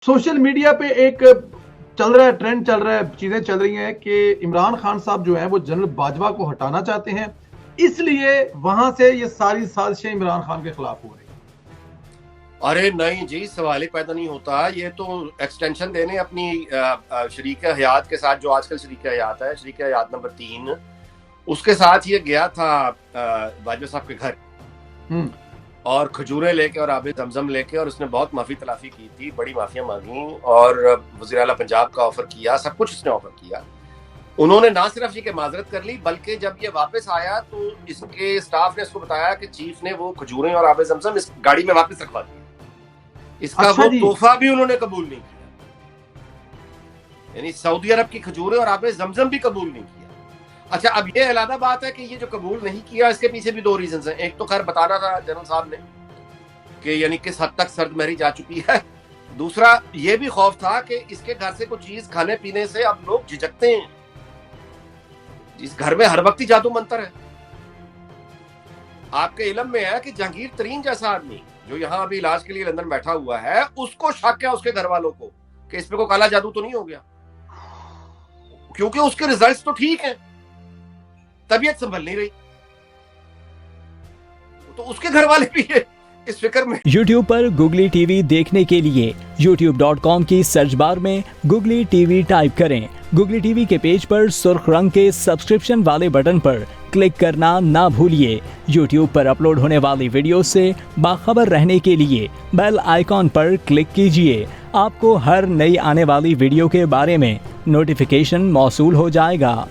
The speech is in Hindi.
सोशल मीडिया पे एक चल रहा है, ट्रेंड चल रहा है, चीजें चल रही हैं कि इमरान खान साहब जो हैं वो जनरल बाजवा को हटाना चाहते हैं, इसलिए वहां से ये सारी साजिशें इमरान खान के खिलाफ हो रही हैं। अरे नहीं जी, सवाल ही पैदा नहीं होता। ये तो एक्सटेंशन देने अपनी शरीक हयात के साथ, जो आजकल शरीक हयात है, शरीक हयात नंबर 3, उसके साथ ये गया था बाजवा साहब के घर और खजूरें लेके और आबे जमजम लेके, और उसने बहुत माफी तलाफी की थी, बड़ी माफियां मांगी और वज़ीर आला पंजाब का ऑफर किया, सब कुछ उसने ऑफर किया। उन्होंने ना सिर्फ ये कि माजरत कर ली, बल्कि जब ये वापस आया तो इसके स्टाफ ने इसको बताया कि चीफ ने वो खजूरें और आबे जमजम इस गाड़ी में वापस रखवा दिया। इसका अच्छा वो जी। तोहफा भी उन्होंने कबूल नहीं किया, यानी सऊदी अरब की खजूरें और आबे जमजम भी कबूल नहीं किया। अच्छा, अब ये अलग बात है कि ये जो कबूल नहीं किया, इसके पीछे भी दो रीजन हैं। एक तो खैर बताना था जनरल साहब ने कि यानी किस हद तक सर्द महरी जा चुकी है। दूसरा ये भी खौफ था कि इसके घर से कुछ चीज खाने पीने से अब लोग झिझकते हैं, इस घर में हर वक्त ही जादू मंतर है। आपके इल्म में है कि जहांगीर तरीन जैसा आदमी जो यहाँ अभी इलाज के लिए लंदन बैठा हुआ है, उसको शक है उसके घर वालों को कि इस पे कोई काला जादू तो नहीं हो गया, क्योंकि उसके रिजल्ट्स तो ठीक हैं, तबीयत संभल नहीं रही, तो उसके घर वाले भी है इस फिक्र में। YouTube पर गुगली टीवी देखने के लिए youtube.com की सर्च बार में गुगली टीवी टाइप करें। गुगली टीवी के पेज पर सुर्ख रंग के सब्सक्रिप्शन वाले बटन पर क्लिक करना ना भूलिए। YouTube पर अपलोड होने वाली वीडियो से बाखबर रहने के लिए बेल आइकॉन पर क्लिक कीजिए। आपको हर नई आने वाली वीडियो के बारे में नोटिफिकेशन मौसूल हो जाएगा।